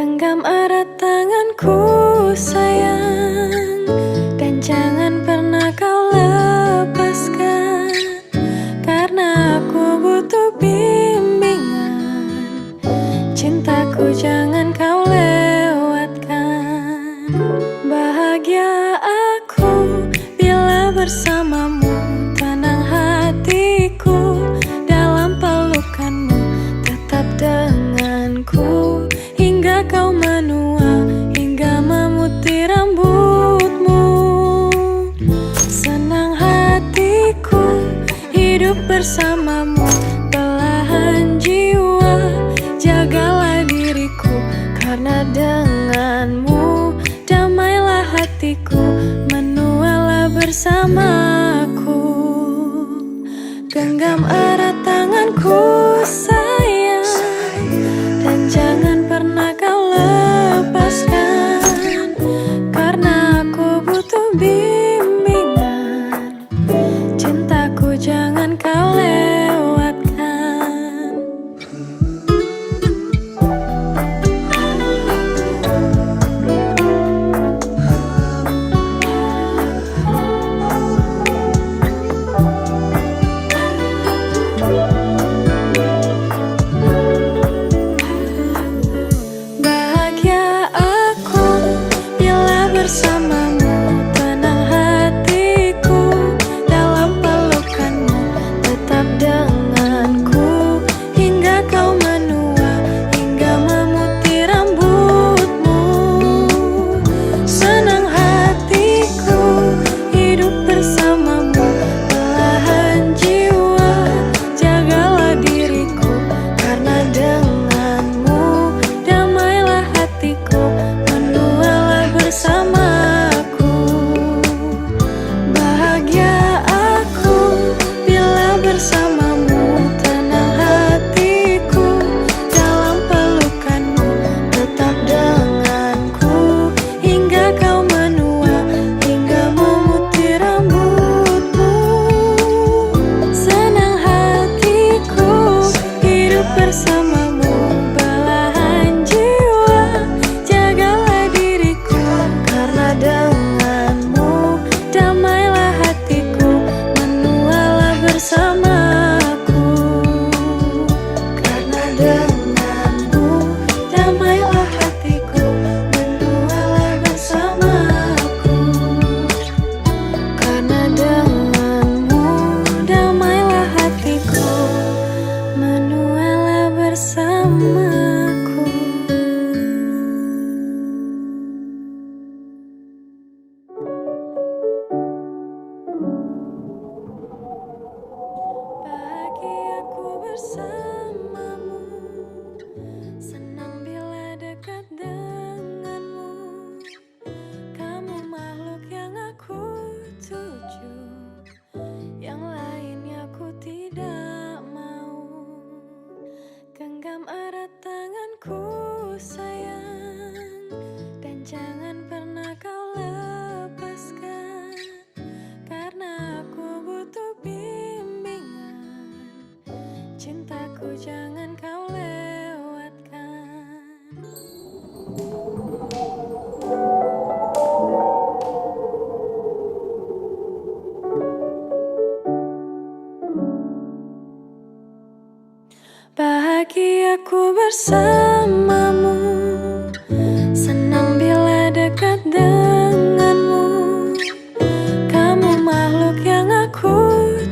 Genggam erat tanganku sayang, dan jangan pernah kau lepaskan, karena aku butuh bimbingan. Cintaku jangan kau lewatkan. Bahagia aku bila bersamamu, tenang hatiku dalam pelukanmu, tetap denganku hingga kau menua, hingga memutih rambutmu. Senang hatiku hidup bersamamu, belahan jiwa jagalah diriku, karena denganmu damailah hatiku, menualah bersamaku. Genggam erat tanganku sayang, dan jangan pernah kau lepaskan, karena aku butuh bimbingan. Cintaku jangan kau lewatkan. Bahagia aku bila bersamamu, tenang hatiku dalam pelukanmu, tetap denganku hingga kau menua, hingga memutih rambutmu. Senang hatiku hidup bersamamu, belahan jiwa jagalah diriku, karena denganmu damailah hatiku, menualah bersamaku. Bahagia aku bila bersamamu, tenang hatiku dalam pelukanmu, tetap denganku hingga kau menua, hingga memutih rambutmu. Senang hatiku hidup bersamamu, belahan jiwa jagalah diriku, karena denganmu damailah hatiku, menualah bersamaku. Karena denganmu damailah hatiku, menualah bersamaku. Karena denganmu damailah hatiku, menualah bersamaku. Bahagiaku bersamamu, senang bila dekat denganmu. Kamu makhluk yang aku tuju, yang lainnya aku tidak mau. Genggam erat tanganku sayang, dan jangan pernah kau lepaskan, karena aku butuh bimbingan. Cintaku jangan kau lewatkan. Bahagiaku bersamamu, senang bila dekat denganmu. Kamu makhluk yang aku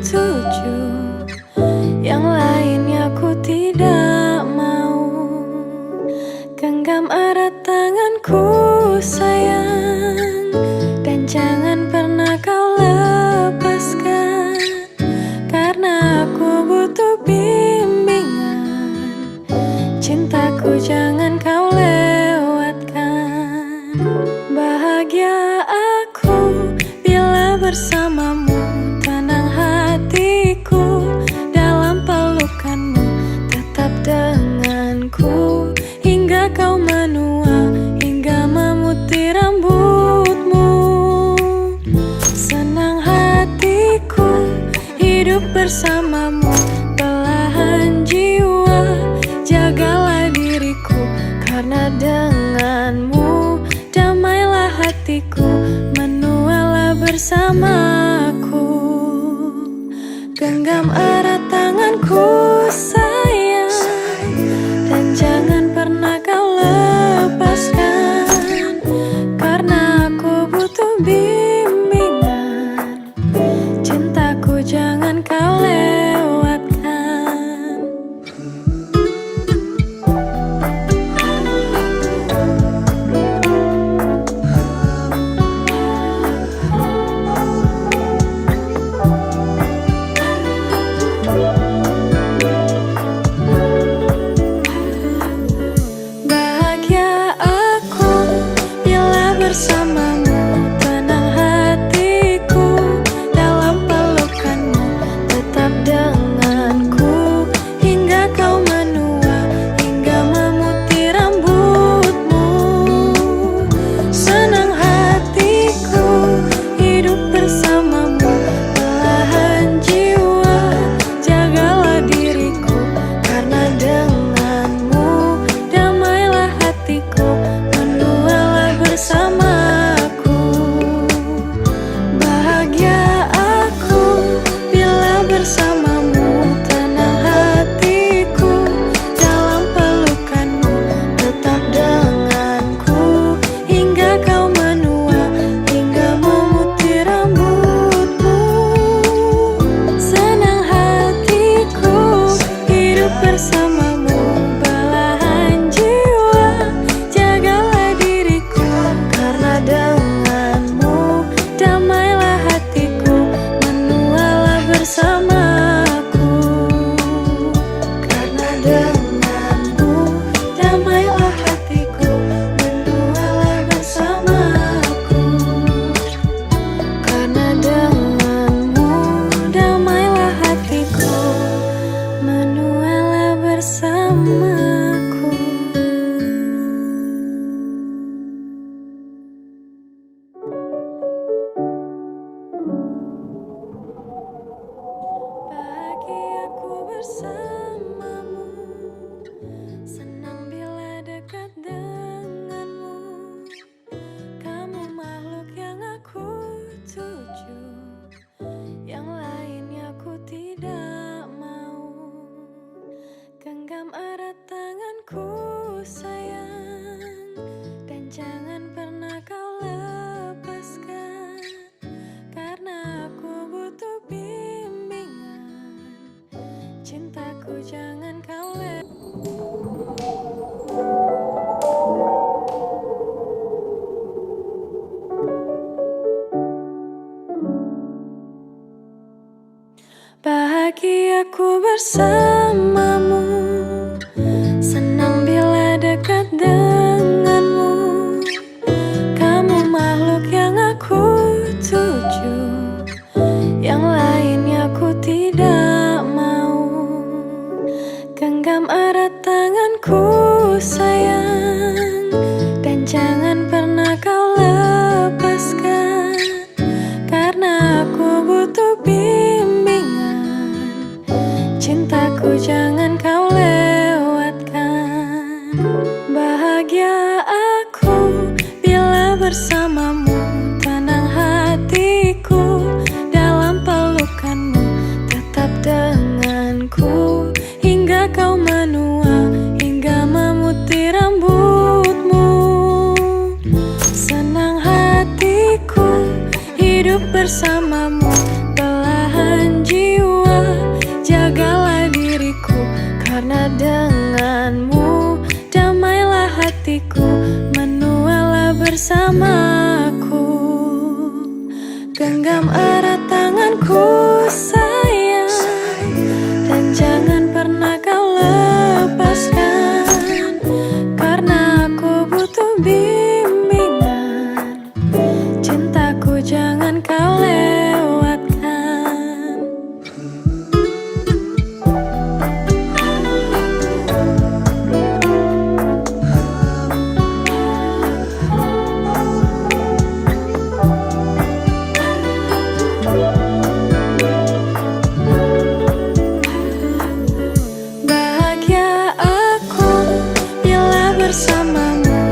tuju, yang lainnya aku tidak mau. Genggam erat tanganku sayang, dan jangan pernah kau lepaskan, karena aku butuh bimbingan. Cintaku jangan kau lewatkan. Bahagia aku bila bersamamu, tenang hatiku dalam pelukanmu, tetap denganku hingga kau menua, hingga memutih rambutmu. Senang hatiku hidup bersamamu, belahan jiwa jagalah diriku, karena denganmu damailah hatiku, menualah bersamaku. Genggam erat tanganku sayang, dan jangan pernah kau lepaskan, karena aku butuh bimbingan. Cintaku jangan kau lewatkan. Bahagia aku bila bersamamu, tenang hatiku dalam pelukanmu, tetap denganku hingga kau menua, hingga memutih rambutmu. Senang hatiku hidup bersamamu, belahan jiwa jagalah diriku, karena denganmu damailah hatiku, menualah bersamaku. Bahagia aku bila bersamamu, tenang hatiku dalam pelukanmu, tetap denganku hingga kau menua, hingga memutih rambutmu. Senang hatiku hidup bersamamu, belahan jiwa jagalah diriku, karena denganmu damailah hatiku, menualah bersamaku. Karena denganmu damailah hatiku, menualah bersamaku. Karena denganmu damailah hatiku, menualah bersamaku. Bahagiaku bersamamu, senang bila dekat denganmu. Kamu makhluk yang aku tuju, yang lainnya ku tidak mau. Genggam erat tanganku sayang, dan jangan pernah kau lepaskan, karena aku butuh bimbingan. Cintaku jangan kau Bahagiaku bersamamu, senang bila dekat denganmu. Kamu makhluk yang aku tuju, yang lainnya ku tidak mau. Genggam erat tanganku sayang, dan jangan pernah kau lepaskan, karena aku butuh bimbingan. Cintaku jangan kau lewatkan. Bahagia aku bila bersamamu, tenang hatiku dalam pelukanmu, tetap denganku hingga kau menua, hingga memutih rambutmu. Senang hatiku hidup bersamamu, belahan jiwa jagalah diriku, karena denganmu damailah hatiku, menualah bersamaku. Genggam erat tanganku sayang, dan jangan pernah kau lepaskan, karena aku butuh bimbingan. Cintaku jangan kau lewatkan. Bahagia aku bila bersamamu,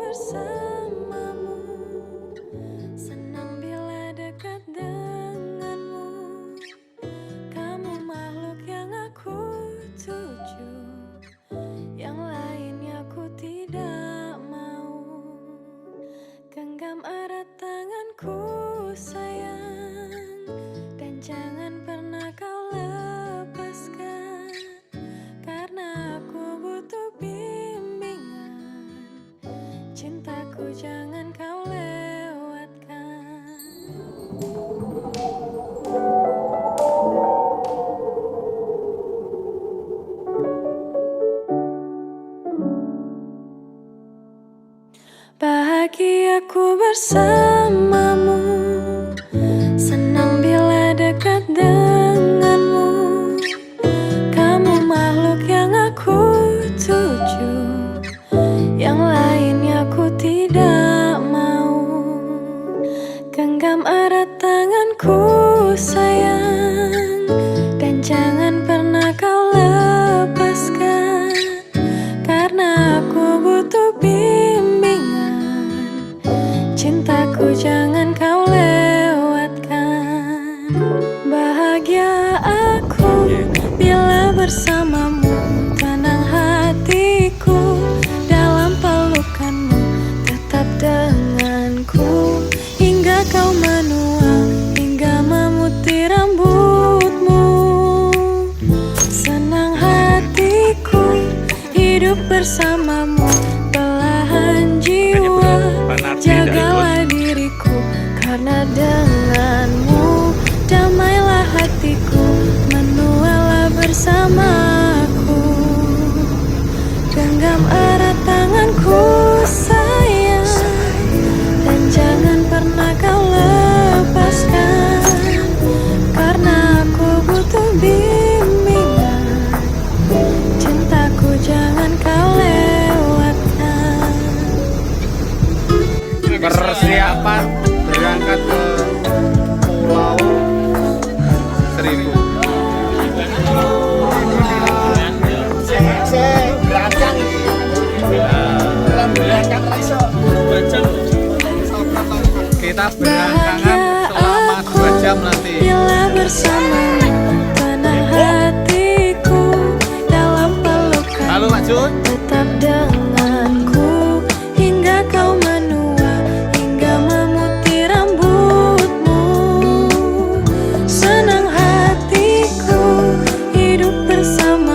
bersamamu, senang bila dekat denganmu. Kamu makhluk yang aku tuju, yang lainnya ku tidak mau. Genggam erat tanganku sayang, dan jangan pernah kau lepaskan, karena aku butuh bimbingan. Cintaku jangan kau lewatkan. Bahagiaku bersamamu, senang bila dekat denganmu. Kamu makhluk yang aku tuju, yang lainnya ku tidak mau. Genggam erat tanganku sayang, dan jangan pernah kau lepaskan, karena aku butuh bimbingan. Cintaku jangan kau lewatkan. Bahagia aku bila bersamamu, tenang hatiku dalam pelukanmu. Tetap denganku hingga kau menua, hingga memutih rambutmu. Senang hatiku hidup bersamamu, belahan jiwa. Jagalah diriku, karena denganmu damailah hatiku, menualah bersamaku. Genggam erat tanganku sayang, dan jangan pernah kau lepaskan, karena aku butuh bimbingan. Cintaku jangan kau lewatkan. Persiapan berangkat ke Pulau Seribu. Kita berangkat selama 2 jam nanti. Bila bersamamu, tenang hatiku dalam pelukan. Halo Pak Jun. Tetap denganku hingga kau menua, hingga memutih rambutmu. Senang hatiku hidup bersama.